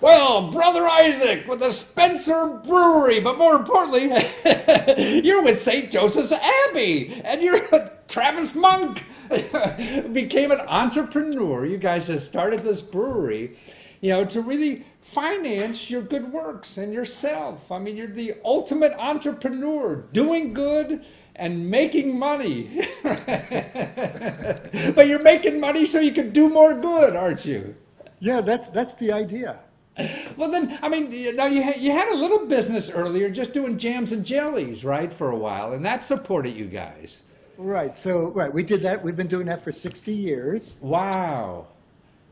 Well, Brother Isaac with the Spencer Brewery, but more importantly, you're with St. Joseph's Abbey, and you're Travis Monk. Became an entrepreneur. You guys have started this brewery, to really finance your good works and yourself. I mean, you're the ultimate entrepreneur, doing good and making money. But you're making money so you can do more good, aren't you? Yeah, that's the idea. Well, then, I mean, now you had a little business earlier, just doing jams and jellies, right, for a while, and that supported you guys. Right. So, right, we did that. We've been doing that for 60 years. Wow.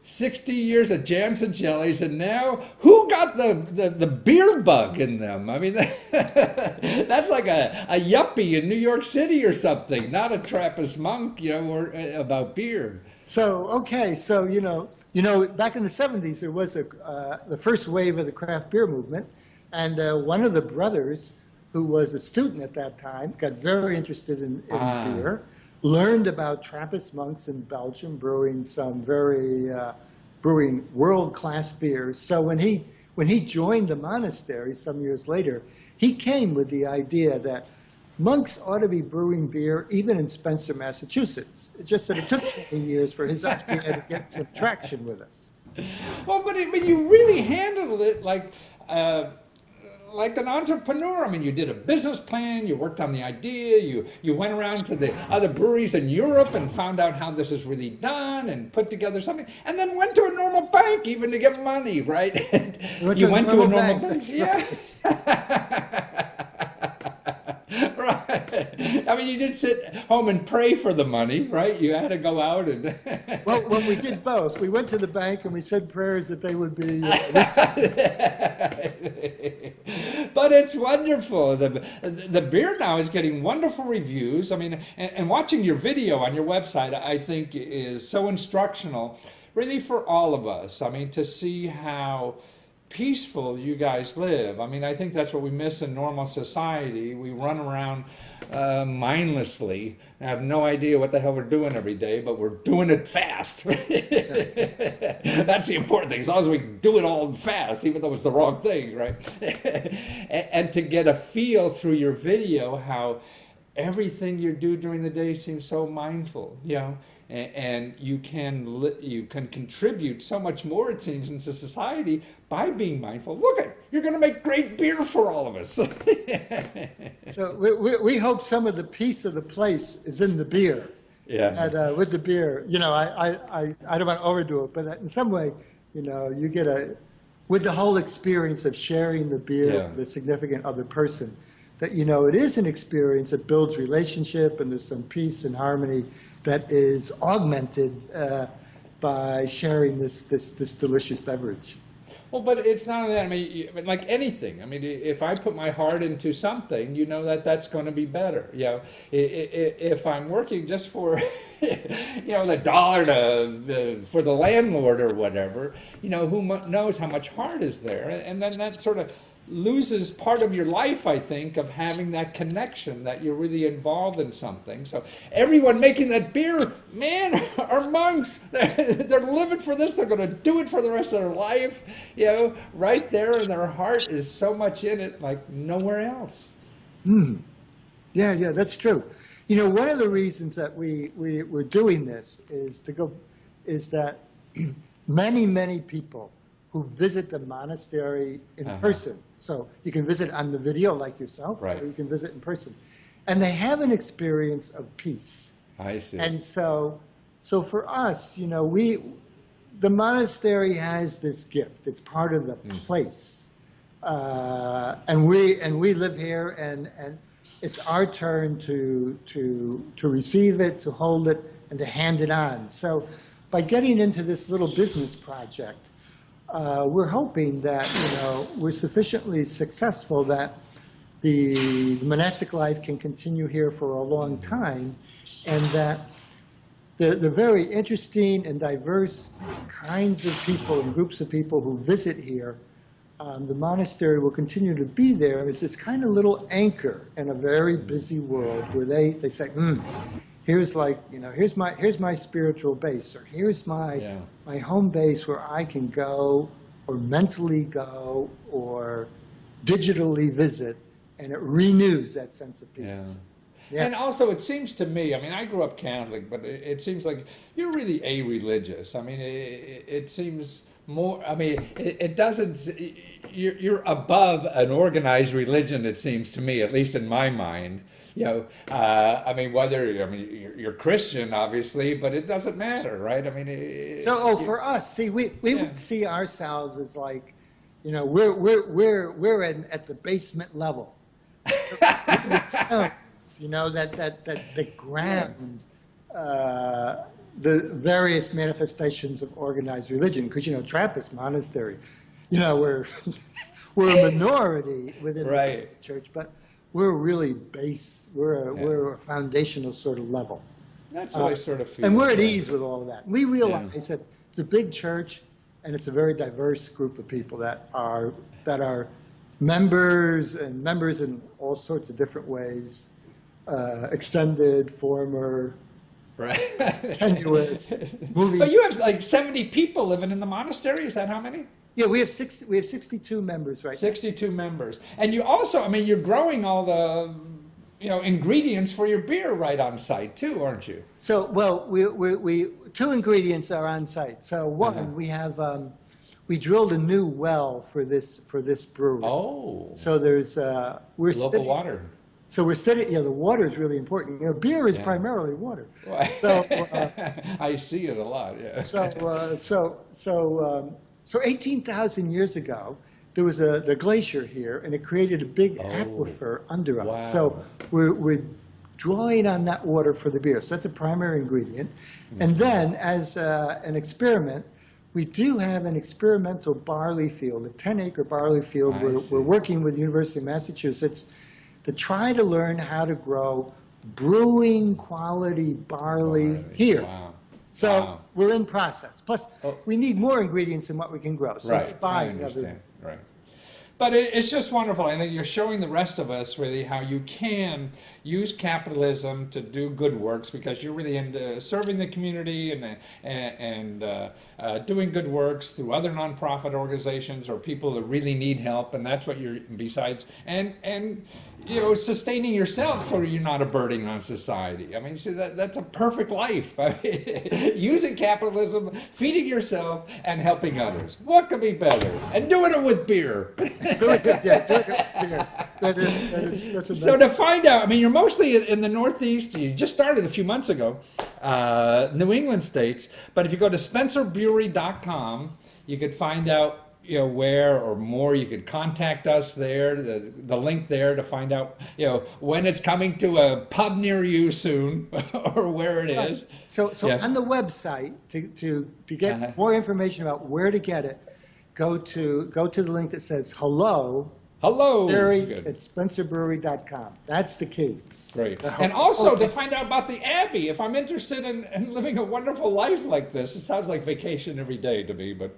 60 years of jams and jellies, and now who got the beer bug in them? I mean, that's like a yuppie in New York City or something, not a Trappist monk, or about beer. So, okay, so, back in the 70s, there was the first wave of the craft beer movement, and one of the brothers, who was a student at that time, got very interested in beer, learned about Trappist monks in Belgium brewing some brewing world-class beers. So when he joined the monastery some years later, he came with the idea that monks ought to be brewing beer even in Spencer, Massachusetts. It's just that it took 20 years for his idea to get some traction with us. Well, but you really handled it like an entrepreneur. I mean, you did a business plan, you worked on the idea, you went around to the other breweries in Europe and found out how this is really done and put together something, and then went to a normal bank even to get money, right? You went to a normal bank. Yeah. Right. I mean, you didn't sit home and pray for the money, right? You had to go out and... Well, we did both. We went to the bank and we said prayers that they would be... But it's wonderful. The beer now is getting wonderful reviews. I mean, and watching your video on your website, I think, is so instructional, really, for all of us. I mean, to see how peaceful you guys live. I mean, I think that's what we miss in normal society. We run around mindlessly and have no idea what the hell we're doing every day, but we're doing it fast. That's the important thing, as long as we do it all fast, even though it's the wrong thing, right? And to get a feel through your video how everything you do during the day seems so mindful, and you can contribute so much more, it seems, into society by being mindful. Look at, you're going to make great beer for all of us. So we hope some of the peace of the place is in the beer. Yeah. And with the beer, I don't want to overdo it, but in some way, you get with the whole experience of sharing the beer with a significant other person, that, it is an experience that builds relationship, and there's some peace and harmony that is augmented by sharing this delicious beverage. Well, but it's not only that. I mean, like anything. I mean, if I put my heart into something, that's going to be better. If I'm working just for, the dollar for the landlord or whatever, who knows how much heart is there, and then that sort of loses part of your life, I think, of having that connection, that you're really involved in something. So everyone making that beer, man, are monks. They're living for this. They're going to do it for the rest of their life. Right there in their heart is so much in it, like nowhere else. Yeah, that's true. One of the reasons that we're doing this is that many people who visit the monastery in person. So you can visit on the video like yourself, right, or you can visit in person. And they have an experience of peace. I see. And so for us, the monastery has this gift. It's part of the place. And we live here, and it's our turn to receive it, to hold it, and to hand it on. So by getting into this little business project, we're hoping that we're sufficiently successful that the monastic life can continue here for a long time, and that the very interesting and diverse kinds of people and groups of people who visit here, the monastery will continue to be there as this kind of little anchor in a very busy world, where they say, here's here's my spiritual base, or here's my home base where I can go or mentally go or digitally visit, and it renews that sense of Yeah. peace. Yeah. And also, it seems to me, I mean, I grew up Catholic, but it seems like you're really a-religious. I mean, it seems more, I mean, it doesn't, you're above an organized religion, it seems to me, at least in my mind. You know, I mean, I mean, you're Christian, obviously, but it doesn't matter, right? I mean, For us, see, we Yeah. would see ourselves as like, you know, we're at the basement level. You know, that the ground, the various manifestations of organized religion, because, you know, Trappist monastery, you know, we're a minority within Right. the church, but we're really base, we're a foundational sort of level. That's what I sort of feel. And we're at yeah. ease with all of that. We realize that it's a big church, and it's a very diverse group of people that are members in all sorts of different ways, extended, former, Right. tenuous, moving. But you have like 70 people living in the monastery. Is that how many? Yeah, we have 62 members right now. 62 members. And you also, I mean, you're growing all the, you know, ingredients for your beer right on site too, aren't you? So, well, we two ingredients are on site. So one, we have we drilled a new well for this brewery. Oh. So there's we're Local sitting, water. So we're sitting. Yeah, the water is really important. You know, beer is primarily water. So I see it a lot. Yeah. So 18,000 years ago, there was the glacier here, and it created a big aquifer under us. Wow. So we're drawing on that water for the beer. So that's a primary ingredient. And then, as an experiment, we do have an experimental barley field, a 10-acre barley field. We're working with the University of Massachusetts to try to learn how to grow brewing quality barley here. Wow. So we're in process. Plus, we need more ingredients than what we can grow. So Right. we're buying I understand. other. Right. But it's just wonderful. I think you're showing the rest of us really how you can use capitalism to do good works, because you're really into serving the community and doing good works through other nonprofit organizations or people that really need help, and that's what you're besides and you know, sustaining yourself so you're not a burden on society. I mean, see, that's a perfect life. I mean, using capitalism, feeding yourself, and helping others. What could be better? And doing it with beer. So to find out, I mean, you're mostly in the Northeast. You just started a few months ago, New England states. But if you go to spencerbrewery.com, you could find out, you know, where or more. You could contact us there, the link there to find out, you know, when it's coming to a pub near you soon or where it is. So on the website, to get more information about where to get it, go to the link that says hello Barry at spencerbrewery.com. That's the key. Great. And also to find out about the Abbey. If I'm interested in living a wonderful life like this, it sounds like vacation every day to me, but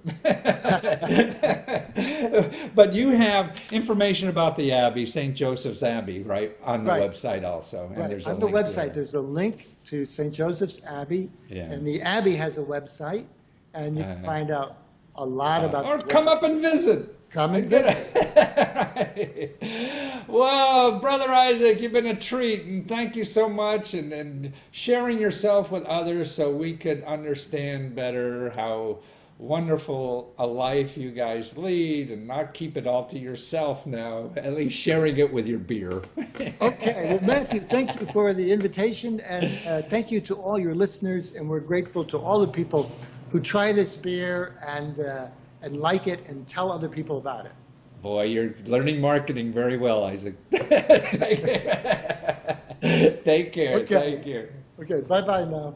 but you have information about the Abbey, St. Joseph's Abbey, right, on the website also. And there's on the website, there's a link to St. Joseph's Abbey, and the Abbey has a website, and you can find out a lot about. Or come up and visit. Come and visit. Well, Brother Isaac, you've been a treat, and thank you so much, and sharing yourself with others so we could understand better how wonderful a life you guys lead, and not keep it all to yourself now, at least sharing it with your beer. Okay, well, Matthew, thank you for the invitation, and thank you to all your listeners, and we're grateful to all the people who try this beer and like it and tell other people about it. Boy, you're learning marketing very well, Isaac. Take care. Okay. Thank you. Okay, bye-bye now.